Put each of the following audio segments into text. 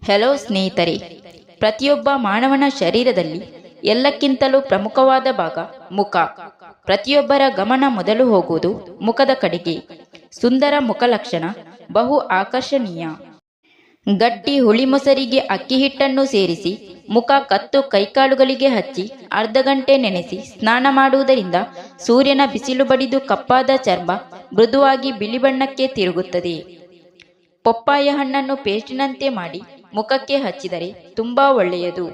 Hello ಸ್ನೇಹಿತರೆ, ಪ್ರತಿಯೊಬ್ಬ ಮಾನವನ ಶರೀರದಲ್ಲಿ ಎಲ್ಲಕ್ಕಿಂತಲೂ ಪ್ರಮುಖವಾದ ಭಾಗ ಮುಖ. ಪ್ರತಿಯೊಬ್ಬರ ಗಮನ ಮೊದಲು ಹೋಗುವುದು ಮುಖದ ಕಡೆಗೆ. ಸುಂದರ ಮುಖಲಕ್ಷಣ ಬಹು ಆಕರ್ಷಣೀಯ. ಗಟ್ಟಿ ಹುಳಿ ಮೊಸರಿಗೆ ಅಕ್ಕಿ ಹಿಟ್ಟನ್ನು ಸೇರಿಸಿ ಮುಖ ಕತ್ತು ಕೈಕಾಲುಗಳಿಗೆ ಹಚ್ಚಿ ಅರ್ಧ ಗಂಟೆ ನೆನೆಸಿ ಸ್ನಾನ ಮಾಡುವುದರಿಂದ ಸೂರ್ಯನ ಬಿಸಿಲು ಬಡಿದು ಕಪ್ಪಾದ ಚರ್ಮ ಮೃದುವಾಗಿ ಬಿಳಿ ಬಣ್ಣಕ್ಕೆ ತಿರುಗುತ್ತದೆ. ಪಪ್ಪಾಯ ಹಣ್ಣನ್ನು ಪೇಸ್ಟಿನಂತೆ ಮಾಡಿ ಮುಖಕ್ಕೆ ಹಚ್ಚಿದರೆ ತುಂಬಾ ಒಳ್ಳೆಯದು.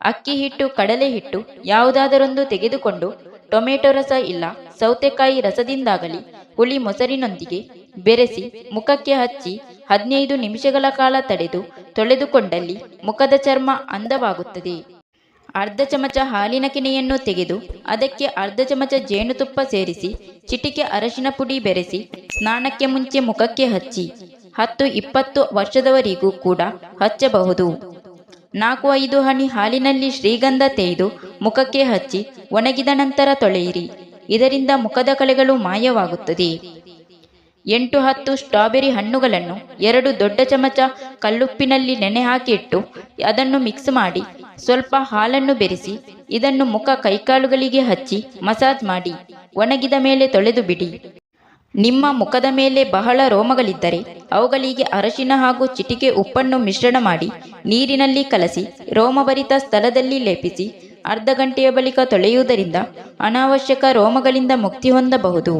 ಅಕ್ಕಿ ಹಿಟ್ಟು, ಕಡಲೆ ಹಿಟ್ಟು ಯಾವುದಾದರೊಂದು ತೆಗೆದುಕೊಂಡು ಟೊಮೆಟೊ ರಸ ಇಲ್ಲ ಸೌತೆಕಾಯಿ ರಸದಿಂದಾಗಲಿ ಹುಳಿ ಮೊಸರಿನೊಂದಿಗೆ ಬೆರೆಸಿ ಮುಖಕ್ಕೆ ಹಚ್ಚಿ 15 ನಿಮಿಷಗಳ ಕಾಲ ತಡೆದು ತೊಳೆದುಕೊಂಡಲ್ಲಿ ಮುಖದ ಚರ್ಮ ಅಂದವಾಗುತ್ತದೆ. ಅರ್ಧ ಚಮಚ ಹಾಲಿನ ಕೆನೆಯನ್ನು ತೆಗೆದು ಅದಕ್ಕೆ ಅರ್ಧ ಚಮಚ ಜೇನುತುಪ್ಪ ಸೇರಿಸಿ ಚಿಟಿಕೆ ಅರಶಿನ ಪುಡಿ ಬೆರೆಸಿ ಸ್ನಾನಕ್ಕೆ ಮುಂಚೆ ಮುಖಕ್ಕೆ ಹಚ್ಚಿ 10-20 ವರ್ಷದವರೆಗೂ ಕೂಡ ಹಚ್ಚಬಹುದು. 4-5 ಹನಿ ಹಾಲಿನಲ್ಲಿ ಶ್ರೀಗಂಧ ತೆಗೆದು ಮುಖಕ್ಕೆ ಹಚ್ಚಿ ಒಣಗಿದ ನಂತರ ತೊಳೆಯಿರಿ. ಇದರಿಂದ ಮುಖದ ಕಲೆಗಳು ಮಾಯವಾಗುತ್ತದೆ. 8-10 ಸ್ಟ್ರಾಬೆರಿ ಹಣ್ಣುಗಳನ್ನು 2 ದೊಡ್ಡ ಚಮಚ ಕಲ್ಲುಪ್ಪಿನಲ್ಲಿ ನೆನೆ ಹಾಕಿ ಇಟ್ಟು ಅದನ್ನು ಮಿಕ್ಸ್ ಮಾಡಿ ಸ್ವಲ್ಪ ಹಾಲನ್ನು ಬೆರೆಸಿ ಇದನ್ನು ಮುಖ ಕೈಕಾಲುಗಳಿಗೆ ಹಚ್ಚಿ ಮಸಾಜ್ ಮಾಡಿ ಒಣಗಿದ ಮೇಲೆ ತೊಳೆದು ಬಿಡಿ. ನಿಮ್ಮ ಮುಖದ ಮೇಲೆ ಬಹಳ ರೋಮಗಳಿದ್ದರೆ ಅವುಗಳಿಗೆ ಅರಶಿನ ಹಾಗೂ ಚಿಟಿಕೆ ಉಪ್ಪನ್ನು ಮಿಶ್ರಣ ಮಾಡಿ ನೀರಿನಲ್ಲಿ ಕಲಸಿ ರೋಮಭರಿತ ಸ್ಥಳದಲ್ಲಿ ಲೇಪಿಸಿ ಅರ್ಧ ಗಂಟೆಯ ಬಳಿಕ ತೊಳೆಯುವುದರಿಂದ ಅನಾವಶ್ಯಕ ರೋಮಗಳಿಂದ ಮುಕ್ತಿ ಹೊಂದಬಹುದು.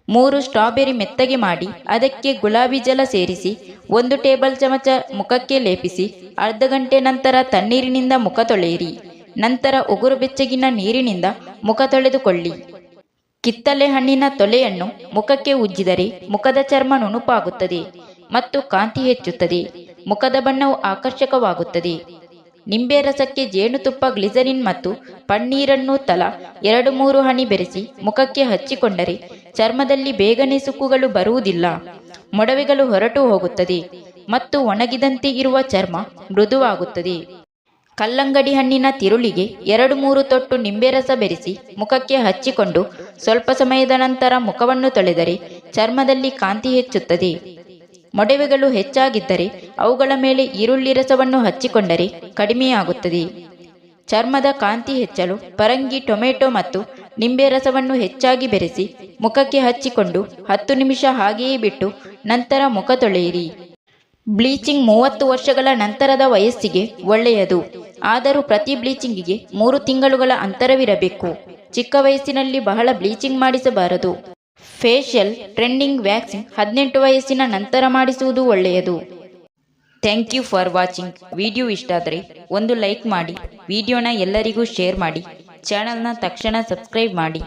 3 ಸ್ಟ್ರಾಬೆರಿ ಮೆತ್ತಗೆ ಮಾಡಿ ಅದಕ್ಕೆ ಗುಲಾಬಿ ಜಲ ಸೇರಿಸಿ 1 ಟೇಬಲ್ ಚಮಚ ಮುಖಕ್ಕೆ ಲೇಪಿಸಿ ಅರ್ಧ ಗಂಟೆ ನಂತರ ತಣ್ಣೀರಿನಿಂದ ಮುಖ ತೊಳೆಯಿರಿ. ನಂತರ ಉಗುರು ಬೆಚ್ಚಗಿನ ನೀರಿನಿಂದ ಮುಖ ತೊಳೆದುಕೊಳ್ಳಿ. ಕಿತ್ತಳೆ ಹಣ್ಣಿನ ತೊಲೆಯನ್ನು ಮುಖಕ್ಕೆ ಉಜ್ಜಿದರೆ ಮುಖದ ಚರ್ಮ ನುಣುಪಾಗುತ್ತದೆ ಮತ್ತು ಕಾಂತಿ ಹೆಚ್ಚುತ್ತದೆ. ಮುಖದ ಬಣ್ಣವು ಆಕರ್ಷಕವಾಗುತ್ತದೆ. ನಿಂಬೆ ರಸಕ್ಕೆ ಜೇನುತುಪ್ಪ, ಗ್ಲಿಸರಿನ್ ಮತ್ತು ಪನ್ನೀರನ್ನು ತಲಾ 2-3 ಹನಿ ಬೆರೆಸಿ ಮುಖಕ್ಕೆ ಹಚ್ಚಿಕೊಂಡರೆ ಚರ್ಮದಲ್ಲಿ ಬೇಗನೆ ಸುಕ್ಕುಗಳು ಬರುವುದಿಲ್ಲ, ಮೊಡವೆಗಳು ಹೊರಟು ಹೋಗುತ್ತದೆ ಮತ್ತು ಒಣಗಿದಂತೆ ಇರುವ ಚರ್ಮ ಮೃದುವಾಗುತ್ತದೆ. ಕಲ್ಲಂಗಡಿ ಹಣ್ಣಿನ ತಿರುಳಿಗೆ 2-3 ತೊಟ್ಟು ನಿಂಬೆ ರಸ ಬೆರೆಸಿ ಮುಖಕ್ಕೆ ಹಚ್ಚಿಕೊಂಡು ಸ್ವಲ್ಪ ಸಮಯದ ನಂತರ ಮುಖವನ್ನು ತೊಳೆದರೆ ಚರ್ಮದಲ್ಲಿ ಕಾಂತಿ ಹೆಚ್ಚುತ್ತದೆ. ಮೊಡವೆಗಳು ಹೆಚ್ಚಾಗಿದ್ದರೆ ಅವುಗಳ ಮೇಲೆ ಈರುಳ್ಳಿ ರಸವನ್ನು ಹಚ್ಚಿಕೊಂಡರೆ ಕಡಿಮೆಯಾಗುತ್ತದೆ. ಚರ್ಮದ ಕಾಂತಿ ಹೆಚ್ಚಲು ಪರಂಗಿ, ಟೊಮೆಟೊ ಮತ್ತು ನಿಂಬೆ ರಸವನ್ನು ಹೆಚ್ಚಾಗಿ ಬೆರೆಸಿ ಮುಖಕ್ಕೆ ಹಚ್ಚಿಕೊಂಡು 10 ನಿಮಿಷ ಹಾಗೆಯೇ ಬಿಟ್ಟು ನಂತರ ಮುಖ ತೊಳೆಯಿರಿ. ಬ್ಲೀಚಿಂಗ್ 30 ವರ್ಷಗಳ ನಂತರದ ವಯಸ್ಸಿಗೆ ಒಳ್ಳೆಯದು. ಆದರೂ ಪ್ರತಿ ಬ್ಲೀಚಿಂಗಿಗೆ 3 ತಿಂಗಳುಗಳ ಅಂತರವಿರಬೇಕು. ಚಿಕ್ಕ ವಯಸ್ಸಿನಲ್ಲಿ ಬಹಳ ಬ್ಲೀಚಿಂಗ್ ಮಾಡಿಸಬಾರದು. ಫೇಶಿಯಲ್ ಟ್ರೆಂಡಿಂಗ್ ವ್ಯಾಕ್ಸಿಂಗ್ 18 ವಯಸ್ಸಿನ ನಂತರ ಮಾಡಿಸುವುದು ಒಳ್ಳೆಯದು. Thank you for watching. Video ಇಷ್ಟ ಆದರೆ ಒಂದು ಲೈಕ್ ಮಾಡಿ, ವಿಡಿಯೋನ ಎಲ್ಲರಿಗೂ ಶೇರ್ ಮಾಡಿ, ಚಾನಲ್ನ ತಕ್ಷಣ ಸಬ್ಸ್ಕ್ರೈಬ್ ಮಾಡಿ.